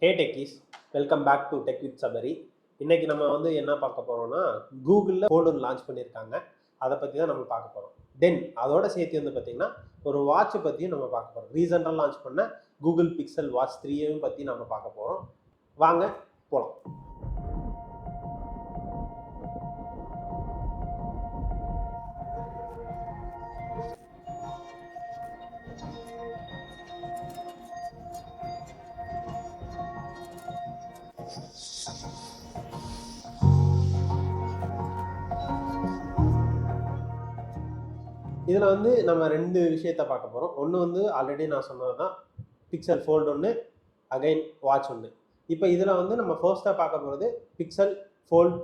Hey techies, welcome back to tech with Sabari. இன்னைக்கு நம்ம என்ன பார்க்க போறோம்னா, கூகுளில் ஃபோல்ட் ஒன்று லான்ச் பண்ணியிருக்காங்க. அதை பற்றி தான் நம்ம பார்க்க போகிறோம். தென் அதோட சேர்த்து பார்த்தீங்கன்னா ஒரு வாட்சை பற்றியும் நம்ம பார்க்க போகிறோம். ரீசெண்டாக லான்ச் பண்ண கூகுள் பிக்சல் வாட்ச் 3 பற்றி நம்ம பார்க்க போகிறோம். வாங்க போகலாம். இதில் நம்ம ரெண்டு விஷயத்தை பார்க்க போகிறோம். ஒன்று ஆல்ரெடி நான் சொன்னது தான், பிக்சல் ஃபோல்டு ஒன்று, அகைன் வாட்ச் ஒன்று. இப்போ இதில் நம்ம ஃபர்ஸ்ட்டாக பார்க்க போகிறது பிக்சல் ஃபோல்ட்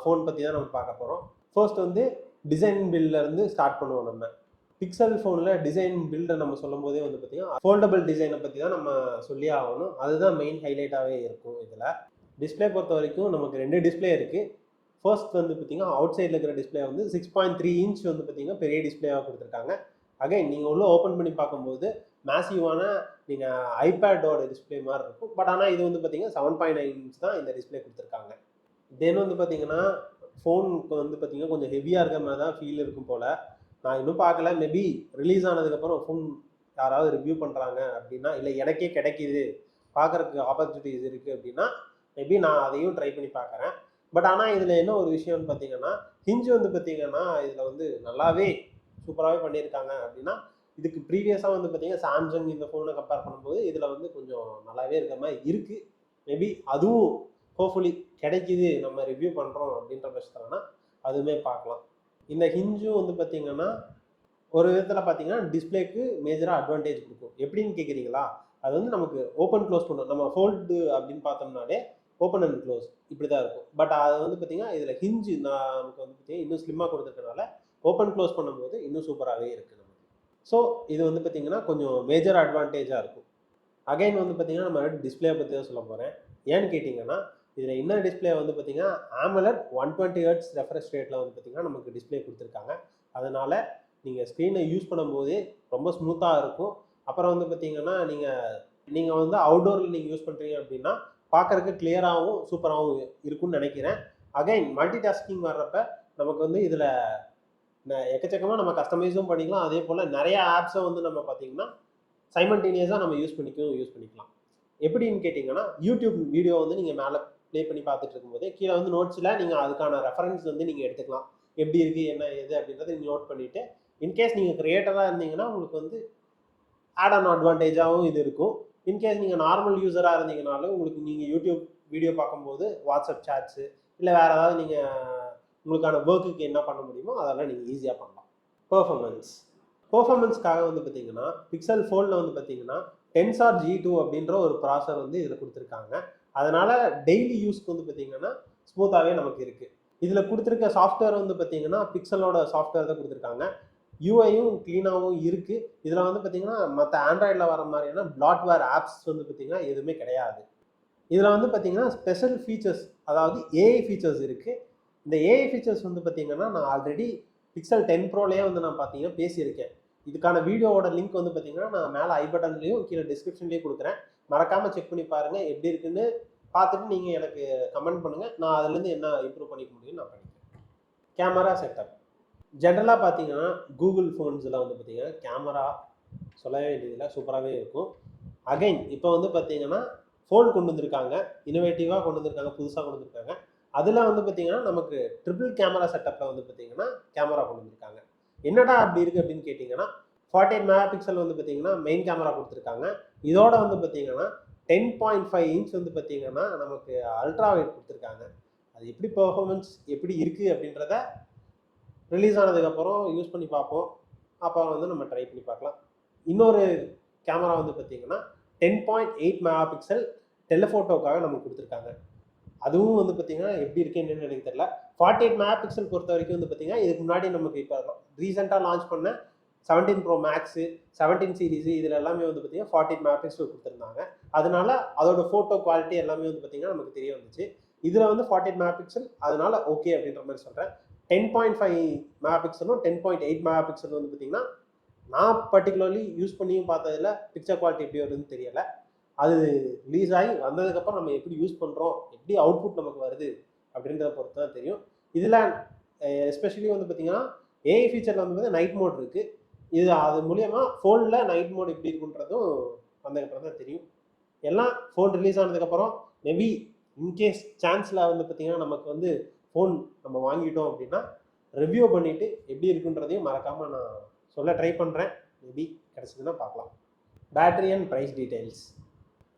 ஃபோன் பற்றி தான் நம்ம பார்க்க போகிறோம். ஃபர்ஸ்ட் டிசைன் பில்ட்லேருந்து ஸ்டார்ட் பண்ணுவோம். நம்ம பிக்சல் ஃபோனில் டிசைன் பில்டை நம்ம சொல்லும் போதே பார்த்தீங்கன்னா ஃபோல்டபிள் டிசைனை பற்றி தான் நம்ம சொல்லி ஆகணும். அதுதான் மெயின் ஹைலைட்டாகவே இருக்கும். இதில் டிஸ்பிளே பொறுத்த வரைக்கும் நமக்கு 2 டிஸ்பிளே இருக்குது. ஃபர்ஸ்ட் பார்த்தீங்கன்னா அவுட் சைடில் இருக்கிற டிஸ்பிளே 6.3 இன்ச் பார்த்தீங்கன்னா பெரிய டிஸ்பிளேவாக கொடுத்துருக்காங்க. அகைன் நீங்கள் உள்ள ஓப்பன் பண்ணி பார்க்கும்போது மேசிவான நீங்கள் ஐபேடோட டிஸ்பிளே மாதிரி இருக்கும். பட் ஆனால் இது பார்த்தீங்கன்னா 7.9 இன்ச் தான் இந்த டிஸ்பிளே கொடுத்துருக்காங்க. தென் பார்த்தீங்கன்னா ஃபோனுக்கு பார்த்தீங்கன்னா கொஞ்சம் ஹெவியாக இருக்கிற மாதிரி தான் ஃபீல் இருக்கும் போல். நான் இன்னும் பார்க்கல. மேபி ரிலீஸ் ஆனதுக்கப்புறம் ஃபோன் யாராவது ரிவ்யூ பண்ணுறாங்க அப்படின்னா, இல்லை எனக்கே கிடைக்கிது பார்க்குறதுக்கு ஆப்பர்ச்சுனிட்டிஸ் இருக்குது அப்படின்னா மேபி நான் அதையும் ட்ரை பண்ணி பார்க்குறேன். பட் ஆனால் இதில் என்ன ஒரு விஷயம்னு பார்த்தீங்கன்னா, ஹிஞ்ச் பார்த்தீங்கன்னா இதில் நல்லாவே சூப்பராகவே பண்ணியிருக்காங்க. அப்படின்னா இதுக்கு ப்ரீவியஸாக பார்த்தீங்கன்னா சாம்சங் இந்த ஃபோனை கம்பேர் பண்ணும்போது இதில் கொஞ்சம் நல்லாவே இருக்கிற மாதிரி இருக்குது. மேபி அதுவும் ஹோப்ஃபுல்லி கிடைக்கிது, நம்ம ரிவ்யூ பண்ணுறோம் அப்படின்ற பட்சத்துலனா அதுவுமே பார்க்கலாம். இந்த ஹிஞ்சும் பார்த்தீங்கன்னா ஒரு விதத்தில் பார்த்தீங்கன்னா டிஸ்பிளேக்கு மேஜராக அட்வான்டேஜ் கொடுக்கும். எப்படின்னு கேட்குறீங்களா? அது நமக்கு ஓப்பன் க்ளோஸ் பண்ணும். நம்ம ஃபோல்டு அப்படின்னு பார்த்தோம்னாலே ஓப்பன் அண்ட் க்ளோஸ் இப்படி தான் இருக்கும். பட் அது பார்த்தீங்கன்னா இதில் ஹிஞ்சு நமக்கு பார்த்தீங்கன்னா இன்னும் ஸ்லிம்மாக கொடுத்துருக்கனால ஓப்பன் க்ளோஸ் பண்ணும்போது இன்னும் சூப்பராகவே இருக்குது நமக்கு. ஸோ இது பார்த்தீங்கன்னா கொஞ்சம் மேஜர் அட்வான்டேஜாக இருக்கும். அகைன் பார்த்தீங்கன்னா நம்ம டிஸ்பிளே பற்றி தான் சொல்ல போகிறேன். ஏன்னு கேட்டிங்கன்னா இதில் என்ன டிஸ்பிளே பார்த்தீங்கன்னா AMOLED 120 Hz ரெஃப்ரெஷ் ரேட்டில் பார்த்தீங்கன்னா நமக்கு டிஸ்பிளே கொடுத்துருக்காங்க. அதனால் நீங்கள் ஸ்க்ரீனை யூஸ் பண்ணும்போதே ரொம்ப ஸ்மூத்தாக இருக்கும். அப்புறம் பார்த்தீங்கன்னா நீங்கள் அவுட்டோரில் நீங்கள் யூஸ் பண்ணுறீங்க அப்படின்னா பார்க்குறதுக்கு கிளியராகவும் சூப்பராகவும் இருக்குன்னு நினைக்கிறேன். அகைன் மல்டி டாஸ்கிங் வர்றப்ப நமக்கு இதில் எக்கச்சக்கமாக நம்ம கஸ்டமைஸும் பண்ணிக்கலாம். அதே போல் நிறைய ஆப்ஸை நம்ம பார்த்தீங்கன்னா சைமல்டேனியஸாக நம்ம யூஸ் பண்ணிக்கலாம். எப்படின்னு கேட்டிங்கன்னா யூடியூப் வீடியோ நீங்கள் மேலே ப்ளே பண்ணி பார்த்துட்டு இருக்கும்போதே கீழே நோட்ஸில் நீங்கள் அதுக்கான ரெஃபரன்ஸ் நீங்கள் எடுத்துக்கலாம். எப்படி இருக்குது என்ன ஏது அப்படின்றத நீங்கள் நோட் பண்ணிவிட்டு இன்கேஸ் நீங்கள் க்ரியேட்டராக இருந்தீங்கன்னா உங்களுக்கு ஆட் ஆன் அட்வான்டேஜாகவும் இது இருக்கும். இன்கேஸ் நீங்கள் நார்மல் யூஸராக இருந்தீங்கனாலும் நீங்கள் யூடியூப் வீடியோ பார்க்கும்போது வாட்ஸ்அப் சாட்ஸு இல்லை வேறு ஏதாவது உங்களுக்கான ஒர்க்குக்கு என்ன பண்ண முடியுமோ அதெல்லாம் நீங்கள் ஈஸியாக பண்ணலாம். பெர்ஃபார்மன்ஸ்க்காக பார்த்தீங்கன்னா பிக்சல் ஃபோல்டில் பார்த்தீங்கன்னா டென்சார் G2 அப்படின்ற ஒரு ப்ராசர் இதில் கொடுத்துருக்காங்க. அதனால் டெய்லி யூஸ்க்கு பார்த்தீங்கன்னா ஸ்மூத்தாகவே நமக்கு இருக்குது. இதில் கொடுத்துருக்க சாஃப்ட்வேர் பார்த்தீங்கன்னா பிக்சலோட சாஃப்ட்வேர் தான் கொடுத்துருக்காங்க. யூஐயும் க்ளீனாகவும் இருக்குது. இதில் பார்த்தீங்கன்னா மற்ற ஆண்ட்ராய்டில் வர மாதிரியான பிளாட்வேர் ஆப்ஸ் பார்த்தீங்கன்னா எதுவுமே கிடையாது. இதில் பார்த்தீங்கன்னா ஸ்பெஷல் ஃபீச்சர்ஸ், அதாவது ஏஐ ஃபீச்சர்ஸ் இருக்குது. இந்த ஏஐ ஃபீச்சர்ஸ் பார்த்தீங்கன்னா நான் ஆல்ரெடி பிக்சல் 10 ப்ரோலேயே நான் பார்த்தீங்கன்னா பேசியிருக்கேன். இதுக்கான வீடியோவோட லிங்க் பார்த்தீங்கன்னா நான் மேலே ஐ பட்டன்லேயும் கீழே டிஸ்கிரிப்ஷன்லேயும் கொடுக்குறேன். மறக்காமல் செக் பண்ணி பாருங்கள். எப்படி இருக்குன்னு பார்த்துட்டு நீங்கள் எனக்கு கமெண்ட் பண்ணுங்கள். நான் அதுலேருந்து என்ன இம்ப்ரூவ் பண்ணிக்க முடியும்னு நான் பண்ணிக்கிறேன். கேமரா செட்டப் ஜென்ரலாக பார்த்தீங்கன்னா கூகுள் ஃபோன்ஸில் பார்த்தீங்கன்னா கேமரா சொல்ல வேண்டியதில்லை, சூப்பராகவே இருக்கும். அகைன் இப்போ பார்த்தீங்கன்னா ஃபோன் கொண்டு வந்திருக்காங்க, இன்னோவேட்டிவாக கொண்டு வந்திருக்காங்க, புதுசாக கொண்டு வந்திருக்காங்க. அதில் பார்த்தீங்கன்னா நமக்கு ட்ரிபிள் கேமரா செட்டப்பில் பார்த்தீங்கன்னா கேமரா கொண்டு வந்திருக்காங்க. என்னடா அப்படி இருக்குது அப்படின்னு கேட்டிங்கன்னா 48 மெகா பிக்சல் பார்த்தீங்கன்னா மெயின் கேமரா கொடுத்துருக்காங்க. இதோட பார்த்தீங்கன்னா 10.5 இன்ச் பார்த்தீங்கன்னா நமக்கு அல்ட்ரா வைட் கொடுத்துருக்காங்க. அது எப்படி பெர்ஃபார்மன்ஸ் எப்படி இருக்குது அப்படின்றத ரிலீஸ் ஆனதுக்கப்புறம் யூஸ் பண்ணி பார்ப்போம். அப்போ நம்ம ட்ரை பண்ணி பார்க்கலாம். இன்னொரு கேமரா பார்த்தீங்கன்னா 10.8 மெகா பிக்சல் டெலிஃபோட்டோக்காக நமக்கு கொடுத்துருக்காங்க. அதுவும் பார்த்தீங்கன்னா எப்படி இருக்குது என்னென்னு எனக்கு தெரியல. 48 மெகா பிக்சல் பொறுத்த வரைக்கும் பார்த்தீங்கன்னா இதுக்கு முன்னாடி நமக்கு இப்போ ரீசெண்டாக லான்ச் பண்ண 17 Pro Max 17 சீரீஸு இதில் எல்லாமே பார்த்தீங்கன்னா 48 மெகா பிக்சல் கொடுத்துருந்தாங்க. அதனால அதோட ஃபோட்டோ குவாலிட்டி எல்லாமே பார்த்தீங்கன்னா நமக்கு தெரிய வந்துச்சு. இதில் 48 மெகா பிக்சல், அதனால ஓகே அப்படின்ற மாதிரி சொல்கிறேன். 10.5 மெகா பிக்சலும் 10.8 மெகா பிக்சல் பார்த்தீங்கன்னா நான் பர்டிகுலர்லி யூஸ் பண்ணியும் பார்த்ததில் பிக்சர் குவாலிட்டி எப்படி வருதுன்னு தெரியலை. அது ரிலீஸ் ஆகி வந்ததுக்கப்புறம் நம்ம எப்படி யூஸ் பண்ணுறோம், எப்படி அவுட்புட் நமக்கு வருது அப்படின்றத பொறுத்து தான் தெரியும். இதில் எஸ்பெஷலி வந்து பார்த்தீங்கன்னா ஏஐ ஃபீச்சரில் வந்து நைட் மோட் இருக்குது. இது அது மூலியமாக ஃபோனில் நைட் மோட் எப்படி இருக்குன்றதும் வந்ததுக்கப்புறம் தான் தெரியும். எல்லாம் ஃபோன் ரிலீஸ் ஆனதுக்கப்புறம் மேபி இன்கேஸ் சான்ஸில் வந்து பார்த்தீங்கன்னா நமக்கு வந்து ஃபோன் நம்ம வாங்கிட்டோம் அப்படின்னா ரிவ்யூ பண்ணிவிட்டு எப்படி இருக்குன்றதையும் மறக்காமல் நான் சொல்ல ட்ரை பண்ணுறேன். மேபி கிடச்சிதுன்னா பார்க்கலாம். Battery and price details.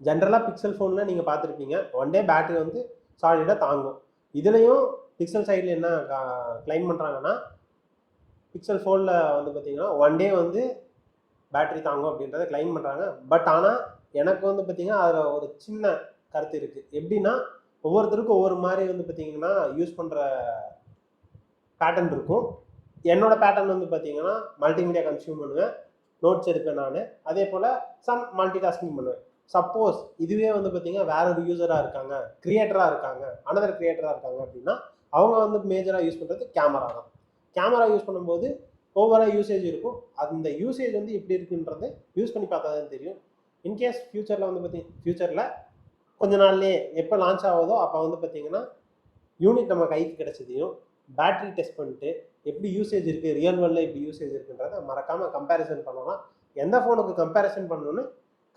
ஜென்ரலாக பிக்சல் ஃபோனில் நீங்கள் பார்த்துருப்பீங்க, ஒன் டே பேட்டரி வந்து சாலிடாக தாங்கும். இதுலேயும் பிக்சல் சைடில் என்ன கிளைம் பண்ணுறாங்கன்னா, பிக்சல் ஃபோனில் வந்து பார்த்தீங்கன்னா ஒன் டே வந்து பேட்டரி தாங்கும் அப்படின்றத கிளைம் பண்ணுறாங்க. பட் ஆனால் எனக்கு வந்து பார்த்தீங்கன்னா அதில் ஒரு சின்ன கருத்து இருக்குது. எப்படின்னா ஒவ்வொருத்தருக்கும் ஒவ்வொரு மாதிரி வந்து பார்த்தீங்கன்னா யூஸ் பண்ணுற பேட்டர்ன் இருக்கும். என்னோட பேட்டர்ன் வந்து பார்த்தீங்கன்னா மல்டிமீடியா கன்சியூம் பண்ணுவேன், நோட்ஸ் எடுப்பேன் நான். அதே போல் சம் மல்டி டாஸ்கிங் பண்ணுவேன். சப்போஸ் இதுவே வந்து பார்த்தீங்கன்னா வேற ஒரு யூஸராக இருக்காங்க, கிரியேட்டராக இருக்காங்க, அனதர் கிரியேட்டராக இருக்காங்க அப்படின்னா அவங்க வந்து மேஜராக யூஸ் பண்ணுறது கேமரா தான். கேமரா யூஸ் பண்ணும்போது ஓவராக யூசேஜ் இருக்கும். அந்த யூசேஜ் வந்து எப்படி இருக்குன்றது யூஸ் பண்ணி பார்த்தா தான் தெரியும். இன்கேஸ் ஃப்யூச்சரில் வந்து ஃப்யூச்சரில் கொஞ்ச நாள்லேயே எப்போ லான்ச் ஆகுதோ அப்போ வந்து பார்த்தீங்கன்னா யூனிட் நம்ம கைக்கு கிடைச்சதையும் பேட்டரி டெஸ்ட் பண்ணிட்டு எப்படி யூசேஜ் இருக்குது, ரியல் வேர்ல்டில் எப்படி யூசேஜ் இருக்குன்றதை மறக்காமல் கம்பேரிசன் பண்ணலாம். எந்த ஃபோனுக்கு கம்பேரிசன் பண்ணணுன்னு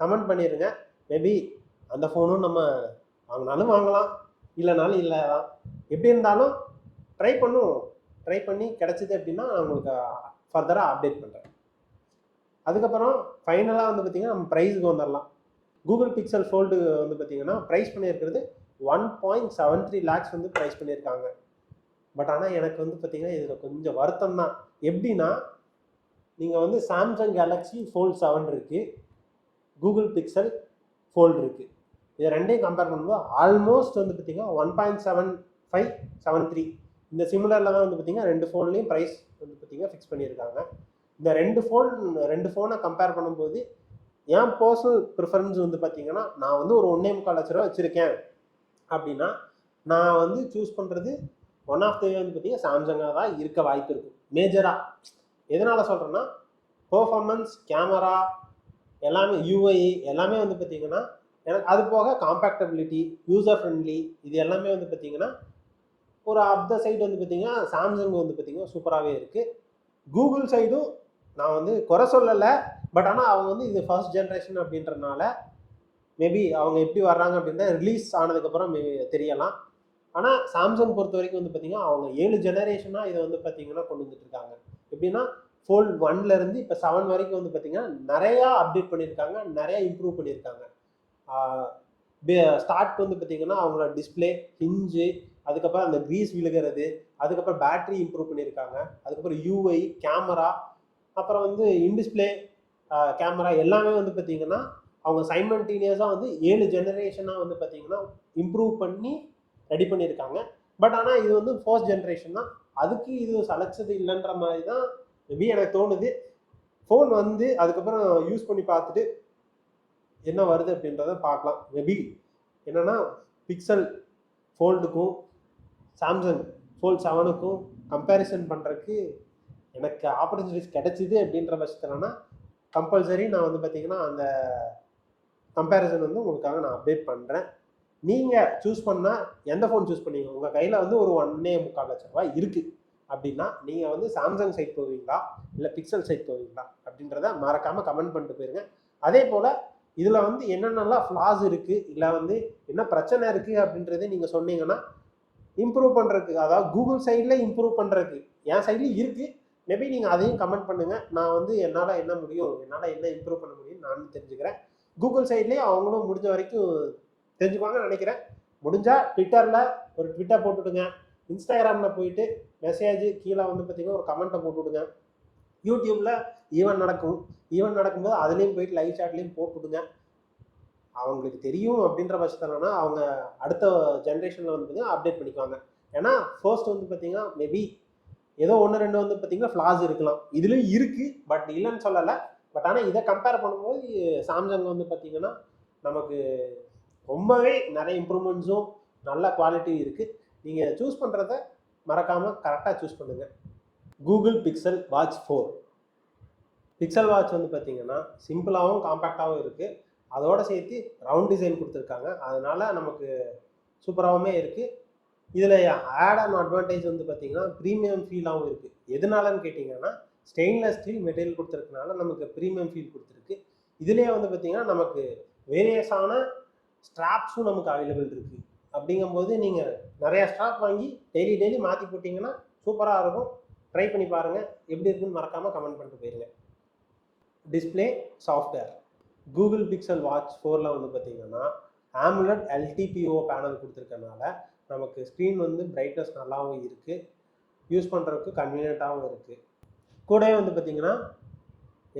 கமெண்ட் பண்ணிடுங்க. மேபி அந்த ஃபோனும் நம்ம வாங்கினாலும் வாங்கலாம், இல்லைனாலும் இல்லை தான். எப்படி இருந்தாலும் ட்ரை பண்ணி கிடச்சிது அப்படின்னா நான் உங்களுக்கு ஃபர்தராக அப்டேட் பண்ணுறேன். அதுக்கப்புறம் ஃபைனலாக வந்து பார்த்திங்கன்னா நம்ம ப்ரைஸுக்கு வந்துடலாம். கூகுள் பிக்சல் ஃபோல்டு வந்து பார்த்திங்கன்னா ப்ரைஸ் பண்ணியிருக்கிறது 1.73 lakhs வந்து ப்ரைஸ் பண்ணியிருக்காங்க. பட் ஆனால் எனக்கு வந்து பார்த்திங்கன்னா இதில் கொஞ்சம் வருத்தம் தான். எப்படின்னா நீங்கள் வந்து சாம்சங் கேலக்ஸி ஃபோல்ட் 7 இருக்குது, கூகுள் பிக்சல் ஃபோல்டு இருக்குது. இது ரெண்டையும் கம்பேர் பண்ணும்போது ஆல்மோஸ்ட் வந்து பார்த்திங்கன்னா 1.7573 இந்த சிமிலரில் தான் வந்து பார்த்திங்கன்னா ரெண்டு ஃபோன்லேயும் ப்ரைஸ் வந்து பார்த்திங்கன்னா ஃபிக்ஸ் பண்ணியிருக்காங்க. இந்த ரெண்டு ஃபோனை கம்பேர் பண்ணும்போது என் பர்சனல் ப்ரிஃபரன்ஸ் வந்து பார்த்திங்கன்னா நான் வந்து ஒரு 1.25 லட்ச ரூபா வச்சுருக்கேன் அப்படின்னா நான் வந்து சூஸ் பண்ணுறது ஒன் ஆஃப் த வந்து பார்த்திங்கன்னா சாம்சங்காக தான் இருக்க வாய்ப்பு இருக்குது மேஜராக. எதனால் சொல்கிறேன்னா பெர்ஃபார்மன்ஸ், கேமரா எல்லாமே, யூஐ எல்லாமே வந்து பார்த்திங்கன்னா எனக்கு அது போக காம்பேக்டபிலிட்டி, யூசர் ஃப்ரெண்ட்லி, இது எல்லாமே வந்து பார்த்திங்கன்னா ஒரு அப் த சைடு வந்து பார்த்திங்கன்னா சாம்சங் வந்து பார்த்திங்கன்னா சூப்பராகவே இருக்குது. கூகுள் சைடும் நான் வந்து குறை சொல்லலை, பட் ஆனால் அவங்க வந்து இது ஃபர்ஸ்ட் ஜென்ரேஷன் அப்படின்றனால மேபி அவங்க எப்படி வர்றாங்க அப்படின்றத ரிலீஸ் ஆனதுக்கப்புறம் தெரியலாம். ஆனால் சாம்சங் பொறுத்த வரைக்கும் வந்து பார்த்திங்கன்னா அவங்க 7 ஜெனரேஷனாக இதை வந்து பார்த்திங்கன்னா கொண்டு வந்துட்டு இருக்காங்க. எப்படின்னா ஃபோல்ட் 1லேருந்து இப்போ 7 வரைக்கும் வந்து பார்த்திங்கன்னா நிறையா அப்டேட் பண்ணியிருக்காங்க, நிறையா இம்ப்ரூவ் பண்ணியிருக்காங்க. ஸ்டார்ட் வந்து பார்த்திங்கன்னா அவங்களோட டிஸ்பிளே, ஹிஞ்சு, அதுக்கப்புறம் அந்த க்ரீஸ் விழுகிறது, அதுக்கப்புறம் பேட்டரி இம்ப்ரூவ் பண்ணியிருக்காங்க, அதுக்கப்புறம் யூஐ, கேமரா, அப்புறம் வந்து இன்டிஸ்பிளே கேமரா எல்லாமே வந்து பார்த்திங்கன்னா அவங்க சைமல்டேனியஸாக வந்து 7 ஜெனரேஷனாக வந்து பார்த்திங்கன்னா இம்ப்ரூவ் பண்ணி ரெடி பண்ணியிருக்காங்க. பட் ஆனால் இது வந்து ஃபர்ஸ்ட் ஜென்ரேஷன் தான், அதுக்கு இது சளைச்சது இல்லைன்ற மாதிரி தான் மேபி எனக்கு தோணுது. ஃபோன் வந்து அதுக்கப்புறம் யூஸ் பண்ணி பார்த்துட்டு என்ன வருது அப்படின்றத பார்க்கலாம். மேபி என்னென்னா பிக்சல் ஃபோல்டுக்கும் சாம்சங் ஃபோல்ட் 7க்கும் கம்பேரிசன் பண்ணுறதுக்கு எனக்கு ஆப்பர்ச்சுனிட்டிஸ் கிடைச்சிது அப்படின்ற பட்சத்துலனா கம்பல்சரி நான் வந்து பார்த்திங்கன்னா அந்த கம்பேரிசன் வந்து உங்களுக்காக நான் அப்டேட் பண்ணுறேன். நீங்கள் சூஸ் பண்ணால் எந்த ஃபோன் சூஸ் பண்ணீங்க? உங்கள் கையில் வந்து ஒரு 1.25 லட்ச ரூபாய் இருக்குது அப்படின்னா நீங்கள் வந்து சாம்சங் சைட் போவீங்களா இல்லை பிக்சல் சைட் போவீங்களா அப்படின்றத மறக்காமல் கமெண்ட் பண்ணிட்டு போயிருங்க. அதே போல் இதில் வந்து என்னென்னலாம் ஃப்ளாஸ் இருக்குது, இல்லை வந்து என்ன பிரச்சனை இருக்குது அப்படின்றத நீங்கள் சொன்னீங்கன்னா இம்ப்ரூவ் பண்ணுறதுக்கு, அதாவது கூகுள் சைடில் இம்ப்ரூவ் பண்ணுறதுக்கு என் சைட்லேயும் இருக்குது. மேபி நீங்கள் அதையும் கமெண்ட் பண்ணுங்கள். நான் வந்து என்னால் என்ன முடியும், என்னால் என்ன இம்ப்ரூவ் பண்ண முடியும் நானும் தெரிஞ்சுக்கிறேன். கூகுள் சைட்லேயே அவங்களும் முடிஞ்ச வரைக்கும் தெரிஞ்சுக்குவாங்கன்னு நினைக்கிறேன். முடிஞ்சால் ட்விட்டரில் ஒரு ட்விட்டர் போட்டுவிடுங்க, இன்ஸ்டாகிராமில் போயிட்டு மெசேஜ் கீழே வந்து பார்த்திங்கன்னா ஒரு கமெண்ட்டை போட்டுவிடுங்க. யூடியூப்பில் ஈவெண்ட் நடக்கும்போது அதுலேயும் போயிட்டு லைவ் சாட்லேயும் போட்டுவிடுங்க. அவங்களுக்கு தெரியும் அப்படின்ற பட்சத்துலனா அவங்க அடுத்த ஜென்ரேஷனில் வந்து பார்த்திங்கன்னா அப்டேட் பண்ணிக்குவாங்க. ஏன்னா ஃபர்ஸ்ட் வந்து பார்த்திங்கன்னா மேபி ஏதோ 1-2 வந்து பார்த்திங்கன்னா ஃப்ளாஸ் இருக்கலாம், இதுலேயும் இருக்குது, பட் இல்லைன்னு சொல்லலை. பட் ஆனால் இதை கம்பேர் பண்ணும்போது சாம்சங் வந்து பார்த்திங்கன்னா நமக்கு ரொம்பவே நிறைய இம்ப்ரூவ்மெண்ட்ஸும் நல்ல குவாலிட்டியும் இருக்குது. நீங்கள் சூஸ் பண்ணுறத மறக்காமல் கரெக்டாக சூஸ் பண்ணுங்கள். Google Pixel Watch 4 pixel watch வந்து பார்த்திங்கன்னா சிம்பிளாகவும் காம்பேக்டாகவும் இருக்குது. அதோடு சேர்த்து ரவுண்ட் டிசைன் கொடுத்துருக்காங்க. அதனால் நமக்கு சூப்பராகவுமே இருக்குது. இதில் ஆட் ஆன் அட்வான்டேஜ் வந்து பார்த்திங்கன்னா ப்ரீமியம் ஃபீலாகவும் இருக்குது. எதனாலன்னு கேட்டிங்கன்னா ஸ்டெயின்லெஸ் ஸ்டீல் மெட்டீரியல் கொடுத்துருக்கனால நமக்கு ப்ரீமியம் ஃபீல் கொடுத்துருக்கு. இதுலேயே வந்து பார்த்திங்கன்னா நமக்கு வேரியஸான ஸ்ட்ராப்ஸும் நமக்கு அவைலபிள் இருக்குது. அப்படிங்கும்போது நீங்கள் நிறையா ஸ்ட்ராப் வாங்கி டெய்லி மாற்றி போட்டிங்கன்னா சூப்பராக இருக்கும். ட்ரை பண்ணி பாருங்கள். எப்படி இருக்குன்னு மறக்காமல் கமெண்ட் பண்ணிட்டு போயிருங்க. Display software Google Pixel Watch 4ல் வந்து பார்த்திங்கன்னா AMOLED LTPO பேனல் கொடுத்துருக்கனால நமக்கு ஸ்க்ரீன் வந்து பிரைட்னஸ் நல்லாவும் இருக்குது, யூஸ் பண்ணுறதுக்கு கன்வீனியண்ட்டாகவும் இருக்குது. கூடவே வந்து பார்த்திங்கன்னா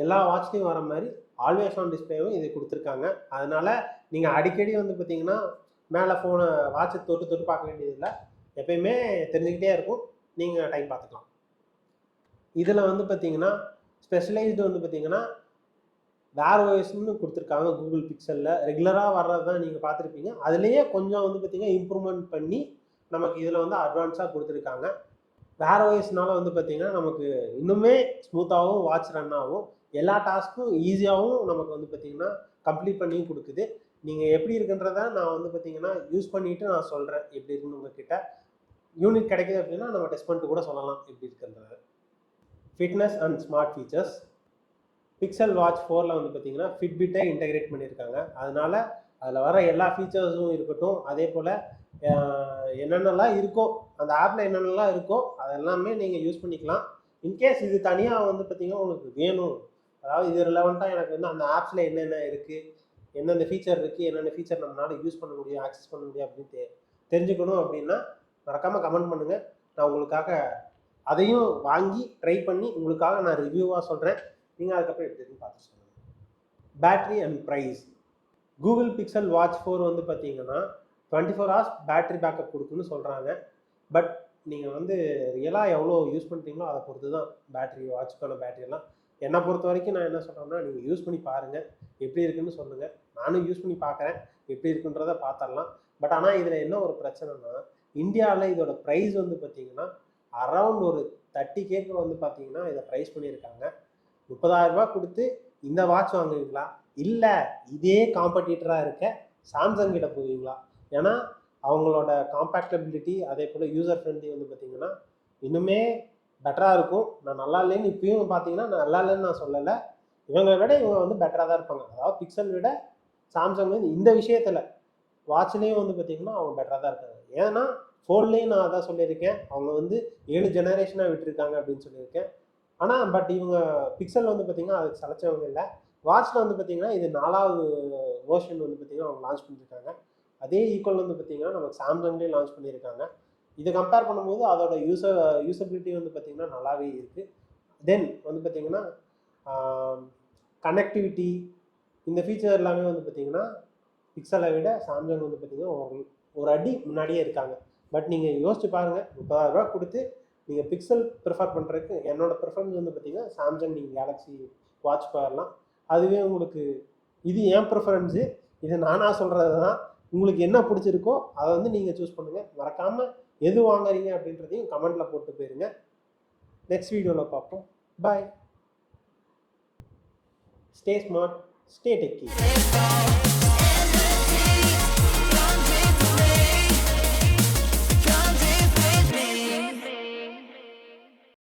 எல்லா வாட்ச்லேயும் வர மாதிரி ஆல்வேஸ் ஆன் டிஸ்பிளேவும் இது கொடுத்துருக்காங்க. அதனால் நீங்கள் அடிக்கடி வந்து பார்த்திங்கன்னா மேலே ஃபோனை வாட்சை தொட்டு பார்க்க வேண்டியதில்லை. எப்பயுமே தெரிஞ்சுக்கிட்டே இருக்கும், நீங்கள் டைம் பார்த்துக்கலாம். இதில் வந்து பார்த்திங்கன்னா ஸ்பெஷலைஸ்டு வந்து பார்த்திங்கன்னா வேர் ஓஎஸ்ன்னு கொடுத்துருக்காங்க. கூகுள் பிக்சலில் ரெகுலராக வர்றது தான் நீங்கள் பார்த்துருப்பீங்க. அதுலேயே கொஞ்சம் வந்து பார்த்திங்கன்னா இம்ப்ரூவ்மெண்ட் பண்ணி நமக்கு இதில் வந்து அட்வான்ஸாக கொடுத்துருக்காங்க. வேர் ஓஎஸ்னால வந்து பார்த்திங்கன்னா நமக்கு இன்னுமே ஸ்மூத்தாகவும் வாட்ச் ரன் ஆகும். எல்லா டாஸ்க்கும் ஈஸியாகவும் நமக்கு வந்து பார்த்திங்கன்னா கம்ப்ளீட் பண்ணியும் கொடுக்குது. நீங்கள் எப்படி இருக்குன்றத நான் வந்து பார்த்திங்கன்னா யூஸ் பண்ணிவிட்டு நான் சொல்கிறேன் எப்படி இருக்குன்னு உங்கள்கிட்ட. யூனிட் கிடைக்குது அப்படின்னா நம்ம டெஸ்ட் பண்ணிட்டு கூட சொல்லலாம் எப்படி இருக்குன்றது. Fitness and smart features Pixel Watch 4ல் வந்து பார்த்திங்கன்னா ஃபிட்பிட்டை இன்டெகிரேட் பண்ணியிருக்காங்க. அதனால் அதில் வர எல்லா ஃபீச்சர்ஸும் இருக்கட்டும், அதே போல் என்னென்னலாம் இருக்கோ அந்த ஆப்பில் என்னென்னலாம் இருக்கோ அதெல்லாமே நீங்கள் யூஸ் பண்ணிக்கலாம். இன்கேஸ் இது தனியாக வந்து பார்த்திங்கன்னா உங்களுக்கு வேணும், அதாவது இது ரிலவெண்ட்டாக எனக்கு வந்து அந்த ஆப்ஸில் என்னென்ன இருக்குது, எந்தெந்த ஃபீச்சர் இருக்குது, என்னென்ன ஃபீச்சர் நம்மளால் யூஸ் பண்ண முடியும், ஆக்சஸ் பண்ண முடியும் அப்படின்னு தெரிஞ்சுக்கணும் அப்படின்னா மறக்காமல் கமெண்ட் பண்ணுங்கள். நான் உங்களுக்காக அதையும் வாங்கி ட்ரை பண்ணி உங்களுக்காக நான் ரிவ்யூவாக சொல்கிறேன். நீங்கள் அதுக்கப்புறம் எப்படி இருக்குன்னு பார்த்து சொல்லுங்கள். Battery and price Google Pixel Watch 4 வந்து பார்த்தீங்கன்னா 24 hours பேட்ரி பேக்கப் கொடுக்குன்னு சொல்கிறாங்க. பட் நீங்கள் வந்து ரியலாக எவ்வளோ யூஸ் பண்ணுறீங்களோ அதை பொறுத்து தான் பேட்ரி, வாட்சுக்கான பேட்டரியெல்லாம். என்னை பொறுத்த வரைக்கும் நான் என்ன சொல்கிறேன்னா, நீங்கள் யூஸ் பண்ணி பாருங்கள், எப்படி இருக்குன்னு சொல்லுங்கள். நானும் யூஸ் பண்ணி பார்க்குறேன், எப்படி இருக்குன்றதை பார்த்துடலாம். பட் ஆனால் இதில் என்ன ஒரு பிரச்சனைனா, இந்தியாவில் இதோட ப்ரைஸ் வந்து பார்த்திங்கன்னா அரவுண்ட் ஒரு 30K வந்து பார்த்திங்கன்னா இதை ப்ரைஸ் பண்ணியிருக்காங்க. 30,000 ரூபா கொடுத்து இந்த வாட்ச் வாங்குவீங்களா, இல்லை இதே காம்படிட்டராக இருக்க சாம்சங் கிட்ட போவீங்களா? ஏன்னா அவங்களோட காம்பேக்டபிலிட்டி அதே போல் யூசர் ஃப்ரெண்ட்லி வந்து பார்த்திங்கன்னா இன்னுமே பெட்டராக இருக்கும். நான் நல்லா இல்லைன்னு இப்பயும் பார்த்தீங்கன்னா நான் நல்லா இல்லைன்னு நான் சொல்லலை, இவங்களை விட இவங்க வந்து பெட்டராக தான் இருப்பாங்க. அதாவது பிக்சல் விட சாம்சங் வந்து இந்த விஷயத்தில் வாட்ச்லேயும் வந்து பார்த்திங்கன்னா அவங்க பெட்டராக தான் இருக்காங்க. ஏன்னா ஃபோன்லேயும் நான் அதான் சொல்லியிருக்கேன், அவங்க வந்து 7 ஜெனரேஷனாக விட்டுருக்காங்க அப்படின்னு சொல்லியிருக்கேன். ஆனால் பட் இவங்க பிக்சல் வந்து பார்த்திங்கன்னா அதுக்கு சளைச்சவங்க இல்லை. வாட்சில் வந்து பார்த்திங்கன்னா இது 4வது வேர்ஷன் வந்து பார்த்திங்கன்னா அவங்க லான்ச் பண்ணியிருக்காங்க. அதே ஈக்குவல் வந்து பார்த்திங்கன்னா நமக்கு சாம்சங்லேயும் லான்ச் பண்ணியிருக்காங்க. இதை கம்பேர் பண்ணும்போது அதோட யூசபிலிட்டி வந்து பார்த்திங்கன்னா நல்லாவே இருக்குது. தென் வந்து பார்த்திங்கன்னா கனெக்டிவிட்டி இந்த ஃபீச்சர் எல்லாமே வந்து பார்த்திங்கன்னா பிக்சலை விட சாம்சங் வந்து பார்த்திங்கன்னா ஒரு அடி முன்னாடியே இருக்காங்க. பட் நீங்கள் யோசிச்சு பாருங்கள், 30,000 ரூபா கொடுத்து நீங்கள் பிக்சல் ப்ரிஃபர் பண்ணுறதுக்கு என்னோடய ப்ரிஃபரன்ஸ் வந்து பார்த்திங்கன்னா சாம்சங் நீங்கள் கேலக்ஸி வாட்ச் போயிடலாம். அதுவே உங்களுக்கு இது என் ப்ரிஃபரன்ஸு, இது நானாக சொல்கிறது தான். உங்களுக்கு என்ன பிடிச்சிருக்கோ அதை வந்து நீங்கள் சூஸ் பண்ணுங்கள். மறக்காமல் எது வாங்குறீங்க அப்படின்றதையும் கமெண்ட்டில் போட்டு போயிருங்க. நெக்ஸ்ட் வீடியோவில் பார்ப்போம். Bye. Stay smart, stay techie.